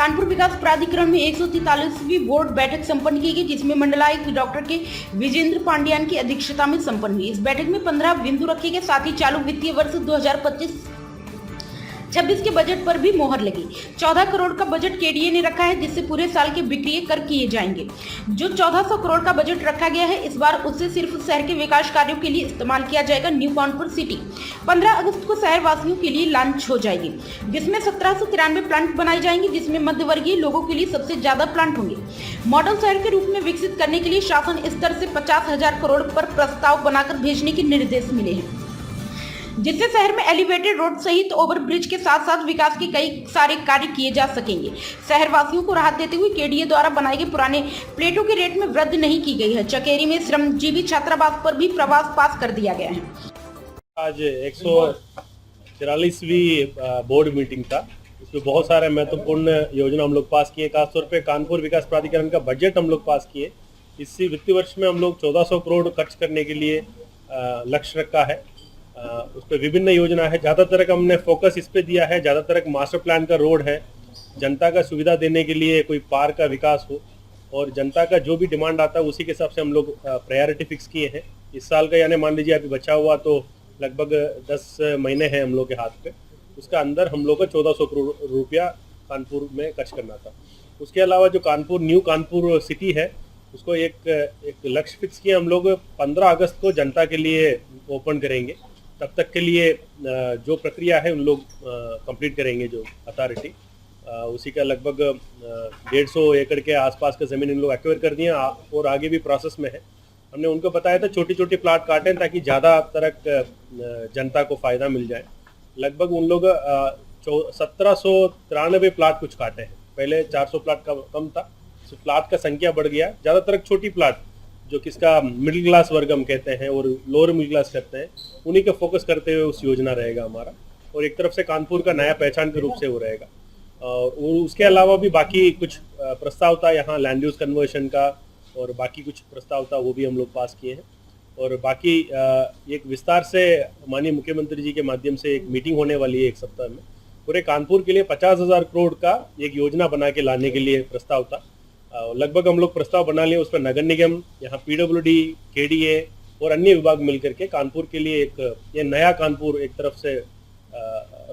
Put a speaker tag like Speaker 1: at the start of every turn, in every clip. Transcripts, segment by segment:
Speaker 1: कानपुर विकास प्राधिकरण में 143वीं बोर्ड बैठक संपन्न की गई, जिसमें मंडलायुक्त डॉक्टर के विजेंद्र पांड्यान की अध्यक्षता में संपन्न हुई। इस बैठक में 15 बिंदु रखे गए, साथ ही चालू वित्तीय वर्ष 2025-26 के बजट पर भी मोहर लगी। 14 करोड़ का बजट केडीए ने रखा है, जिससे पूरे साल के बिक्री कर किए जाएंगे। जो 1400 करोड़ का बजट रखा गया है, इस बार उससे सिर्फ शहर के विकास कार्यों के लिए इस्तेमाल किया जाएगा। न्यू कानपुर सिटी 15 अगस्त को शहर वासियों के लिए लॉन्च हो जाएगी, जिसमें 1793 प्लांट बनाए जाएंगे, जिसमें मध्यवर्गीय लोगों के लिए सबसे ज्यादा प्लांट होंगे। मॉडल शहर के रूप में विकसित करने के लिए शासन स्तर से 50,000 करोड़ पर प्रस्ताव बनाकर भेजने के निर्देश मिले हैं, जिससे शहर में एलिवेटेड रोड सहित ओवरब्रिज के साथ साथ विकास के कई सारे कार्य किए जा सकेंगे। शहर वासियों को राहत देते हुए केडीए द्वारा बनाए गए पुराने प्लेटों के रेट में वृद्धि नहीं की गई है। चकेरी में श्रमजीवी छात्रावास पर भी प्रवास पास कर दिया गया है।
Speaker 2: आज 144वीं बोर्ड मीटिंग था। इसमें बहुत सारे महत्वपूर्ण योजना हम लोग पास किए। खासतौर पे कानपुर विकास प्राधिकरण का बजट हम लोग पास किए। इसी वित्तीय वर्ष में हम लोग 1400 करोड़ खर्च करने के लिए लक्ष्य रखा है। उस पर विभिन्न योजना है। ज़्यादातर का हमने फोकस इस पे दिया है। ज़्यादातर मास्टर प्लान का रोड है, जनता का सुविधा देने के लिए कोई पार्क का विकास हो, और जनता का जो भी डिमांड आता है उसी के हिसाब से हम लोग प्रायोरिटी फिक्स किए हैं। इस साल का यानी मान लीजिए अभी बचा हुआ तो लगभग 10 महीने हैं हम लोग के हाथ पे। उसका अंदर हम लोग का 1400 करोड़ रुपया कानपुर में खर्च करना था। उसके अलावा जो कानपुर न्यू कानपुर सिटी है, उसको एक लक्ष्य फिक्स किया हम लोग। 15 अगस्त को जनता के लिए ओपन करेंगे। तब तक के लिए जो प्रक्रिया है उन लोग कंप्लीट करेंगे। जो अथॉरिटी उसी का लगभग 150 एकड़ के आसपास का ज़मीन इन लोग एक्वायर कर दिए और आगे भी प्रोसेस में है। हमने उनको बताया था छोटी छोटी प्लाट काटें ताकि ज़्यादा तरह जनता को फ़ायदा मिल जाए। लगभग उन लोग 1793 प्लाट कुछ काटे हैं। पहले 400 प्लाट का कम था, तो प्लाट का संख्या बढ़ गया। ज़्यादातर छोटी प्लाट जो किसका मिडिल क्लास वर्ग हम कहते हैं और लोअर मिडिल क्लास कहते हैं, उन्हीं का फोकस करते हुए उस योजना रहेगा हमारा। और एक तरफ से कानपुर का नया पहचान के रूप से वो रहेगा। और उसके अलावा भी बाकी कुछ प्रस्ताव था यहाँ लैंड यूज कन्वर्शन का, और बाकी कुछ प्रस्ताव था वो भी हम लोग पास किए हैं। और बाकी एक विस्तार से माननीय मुख्यमंत्री जी के माध्यम से एक मीटिंग होने वाली है एक सप्ताह में। पूरे कानपुर के लिए 50,000 करोड़ का एक योजना बना के लाने के लिए प्रस्ताव था। लगभग हम लोग प्रस्ताव बना लिए। उस पर नगर निगम, यहाँ पीडब्ल्यूडी, केडीए और अन्य विभाग मिलकर के कानपुर के लिए ये नया कानपुर एक तरफ से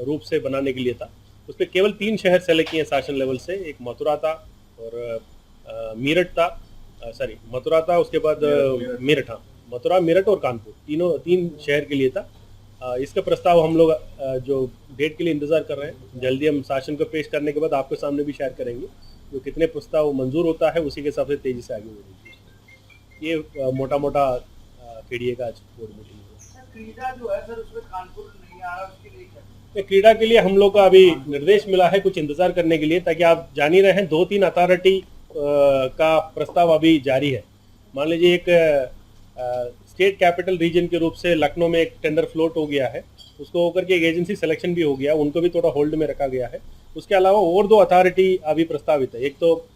Speaker 2: रूप से बनाने के लिए था। उस पर केवल 3 शहर सेलेक्ट किए शासन लेवल से। एक मथुरा था और मेरठ था, मथुरा था, उसके बाद मेरठ। हाँ, मथुरा, मेरठ और कानपुर, 3 शहर के लिए था। इसका प्रस्ताव हम लोग जो डेट के लिए इंतजार कर रहे हैं, जल्दी हम शासन को पेश करने के बाद आपके सामने भी शेयर करेंगे। जो कितने प्रस्ताव मंजूर होता है उसी के हिसाब से तेजी से आगे बढ़ेगी। ये मोटा मोटा केडीए का आज बोर्ड मीटिंग है।
Speaker 3: क्रीडा जो है सर, उसमें कानपुर नहीं आ रहा, उसके लिए क्या?
Speaker 2: क्रीडा के लिए हम लोग का अभी निर्देश मिला है कुछ इंतजार करने के लिए, ताकि आप जान ही रहे हैं 2-3 अथॉरिटी का प्रस्ताव अभी जारी है। मान लीजिए एक स्टेट कैपिटल रीजन के रूप से लखनऊ में एक टेंडर फ्लोट हो गया है, उसको होकर के एक एजेंसी सिलेक्शन भी हो गया, उनको भी थोड़ा होल्ड में रखा गया है। उसके अलावा और 2 अथॉरिटी अभी प्रस्तावित है। एक तो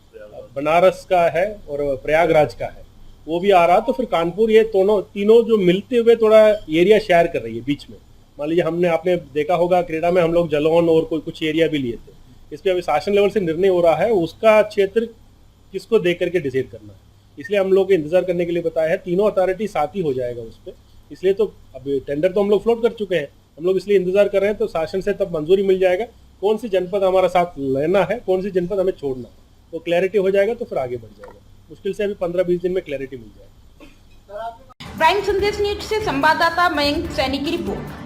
Speaker 2: बनारस का है और प्रयागराज का है, वो भी आ रहा। तो फिर कानपुर, ये तीनों जो मिलते हुए थोड़ा एरिया शेयर कर रही है बीच में। मान लीजिए आपने देखा होगा क्रीडा में हम लोग जलौन और कुछ एरिया भी लिए थे। इस पर अभी शासन लेवल से निर्णय हो रहा है उसका क्षेत्र किसको देख करके डिसाइड करना है। इसलिए हम लोग इंतजार करने के लिए बताया है। तीनों अथॉरिटी साथ ही हो जाएगा उस पर। इसलिए तो अभी टेंडर तो हम लोग फ्लोट कर चुके हैं, हम लोग इसलिए इंतजार कर रहे हैं। तो शासन से तब मंजूरी मिल जाएगा कौन सी जनपद हमारा साथ लेना है, कौन सी जनपद हमें छोड़ना है। तो क्लैरिटी हो जाएगा तो फिर आगे बढ़ जाएगा। मुश्किल से अभी 15-20 दिन में क्लैरिटी मिल जाएगी।
Speaker 1: प्राइम संदेश न्यूज से संवाददाता मयंक सैनी की रिपोर्ट।